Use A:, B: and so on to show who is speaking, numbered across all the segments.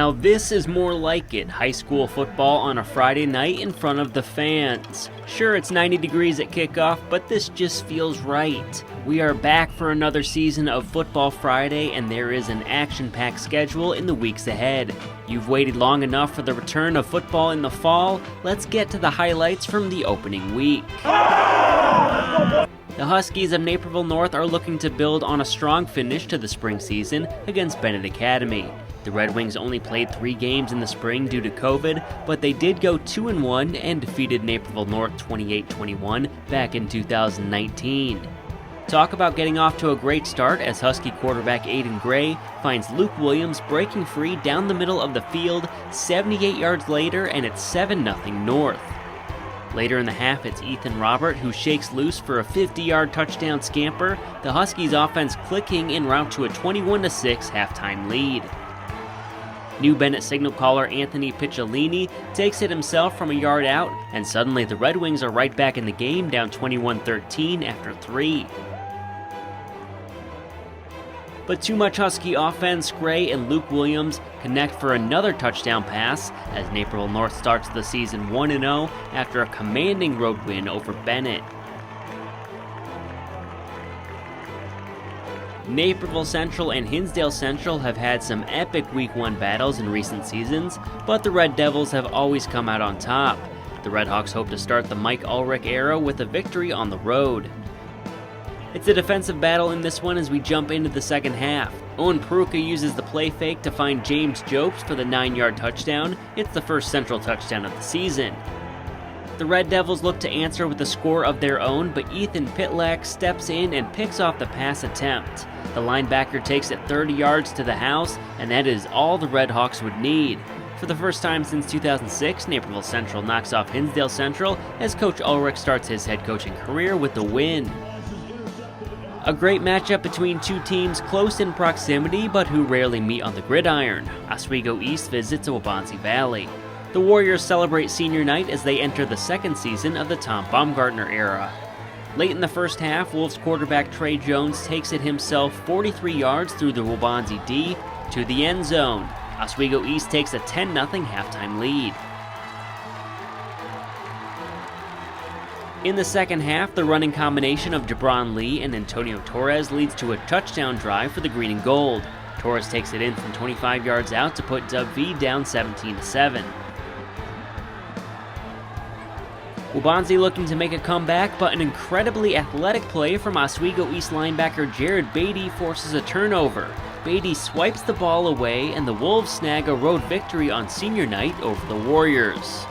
A: Now this is more like it, high school football on a Friday night in front of the fans. Sure, it's 90 degrees at kickoff, but this just feels right. We are back for another season of Football Friday, and there is an action-packed schedule in the weeks ahead. You've waited long enough for the return of football in the fall. Let's get to the highlights from the opening week. The Huskies of Naperville North are looking to build on a strong finish to the spring season against Bennett Academy. The Red Wings only played 3 games in the spring due to COVID, but they did go 2-1 and defeated Naperville North 28-21 back in 2019. Talk about getting off to a great start as Husky quarterback Aiden Gray finds Luke Williams breaking free down the middle of the field 78 yards later, and it's 7-0 North. Later in the half, it's Ethan Robert who shakes loose for a 50-yard touchdown scamper, the Huskies offense clicking en route to a 21-6 halftime lead. New Bennett signal caller Anthony Picciolini takes it himself from a yard out, and suddenly the Red Wings are right back in the game, down 21-13 after 3. But too much Husky offense, Gray and Luke Williams connect for another touchdown pass as Naperville North starts the season 1-0 after a commanding road win over Bennett. Naperville Central and Hinsdale Central have had some epic Week 1 battles in recent seasons, but the Red Devils have always come out on top. The Redhawks hope to start the Mike Ulrich era with a victory on the road. It's a defensive battle in this one as we jump into the second half. Owen Peruka uses the play fake to find James Jopes for the 9-yard touchdown. It's the first Central touchdown of the season. The Red Devils look to answer with a score of their own, but Ethan Pitlack steps in and picks off the pass attempt. The linebacker takes it 30 yards to the house, and that is all the Redhawks would need. For the first time since 2006, Naperville Central knocks off Hinsdale Central as Coach Ulrich starts his head coaching career with the win. A great matchup between two teams close in proximity but who rarely meet on the gridiron. Oswego East visits Waubonsie Valley. The Warriors celebrate senior night as they enter the second season of the Tom Baumgartner era. Late in the first half, Wolves quarterback Trey Jones takes it himself 43 yards through the Waubonsie D to the end zone. Oswego East takes a 10-0 halftime lead. In the second half, the running combination of Jabron Lee and Antonio Torres leads to a touchdown drive for the Green and Gold. Torres takes it in from 25 yards out to put Dub V down 17-7. Waubonsie looking to make a comeback, but an incredibly athletic play from Oswego East linebacker Jared Beatty forces a turnover. Beatty swipes the ball away, and the Wolves snag a road victory on senior night over the Warriors.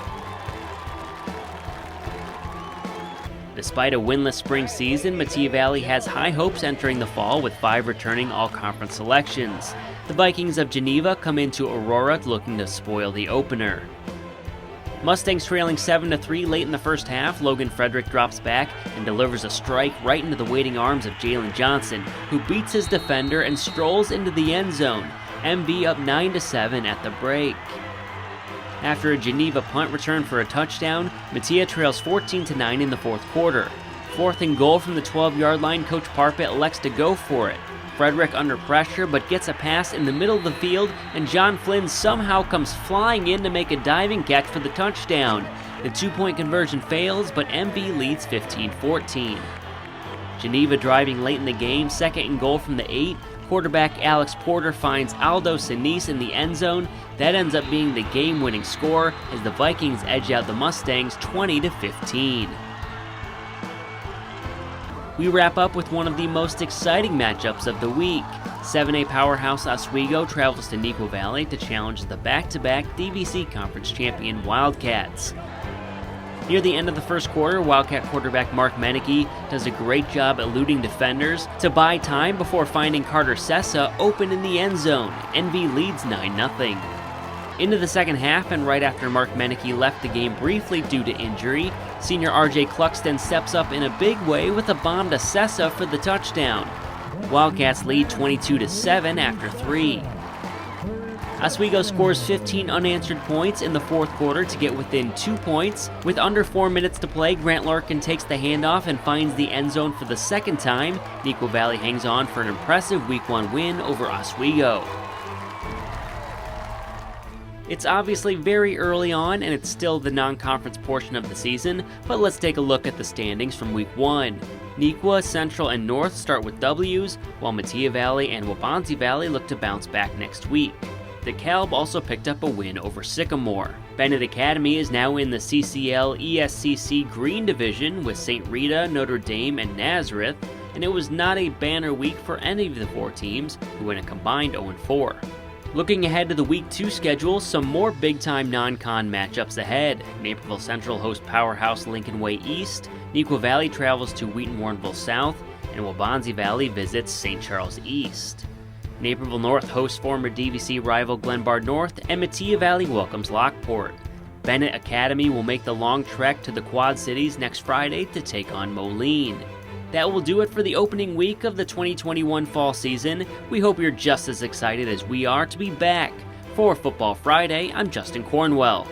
A: Despite a winless spring season, Metea Valley has high hopes entering the fall with 5 returning all-conference selections. The Vikings of Geneva come into Aurora looking to spoil the opener. Mustangs trailing 7-3 late in the first half, Logan Frederick drops back and delivers a strike right into the waiting arms of Jalen Johnson, who beats his defender and strolls into the end zone. MV up 9-7 at the break. After a Geneva punt return for a touchdown, Metea trails 14-9 in the fourth quarter. 4th and goal from the 12-yard line, Coach Parpet elects to go for it. Frederick under pressure but gets a pass in the middle of the field, and John Flynn somehow comes flying in to make a diving catch for the touchdown. The 2-point conversion fails, but MV leads 15-14. Geneva driving late in the game, 2nd and goal from the 8. Quarterback Alex Porter finds Aldo Sinise in the end zone. That ends up being the game-winning score as the Vikings edge out the Mustangs 20-15. We wrap up with one of the most exciting matchups of the week. 7A powerhouse Oswego travels to Neuqua Valley to challenge the back-to-back DVC Conference champion Wildcats. Near the end of the first quarter, Wildcat quarterback Mark Meneke does a great job eluding defenders to buy time before finding Carter Sessa open in the end zone. NV leads 9-0. Into the second half, and right after Mark Meneke left the game briefly due to injury, senior RJ Cluxton steps up in a big way with a bomb to Sessa for the touchdown. Wildcats lead 22-7 after 3. Oswego scores 15 unanswered points in the fourth quarter to get within 2 points. With under 4 minutes to play, Grant Larkin takes the handoff and finds the end zone for the second time. Neuqua Valley hangs on for an impressive Week 1 win over Oswego. It's obviously very early on and it's still the non-conference portion of the season, but let's take a look at the standings from week 1. Neuqua, Central, and North start with W's, while Metea Valley and Waubonsie Valley look to bounce back next week. DeKalb also picked up a win over Sycamore. Bennett Academy is now in the CCL ESCC Green Division with St. Rita, Notre Dame, and Nazareth, and it was not a banner week for any of the 4 teams, who went a combined 0-4. Looking ahead to the Week 2 schedule, some more big-time non-con matchups ahead. Naperville Central hosts powerhouse Lincoln Way East, Neuqua Valley travels to Wheaton-Warrenville South, and Waubonsie Valley visits St. Charles East. Naperville North hosts former DVC rival Glenbard North, and Metea Valley welcomes Lockport. Bennett Academy will make the long trek to the Quad Cities next Friday to take on Moline. That will do it for the opening week of the 2021 fall season. We hope you're just as excited as we are to be back. For Football Friday, I'm Justin Cornwell.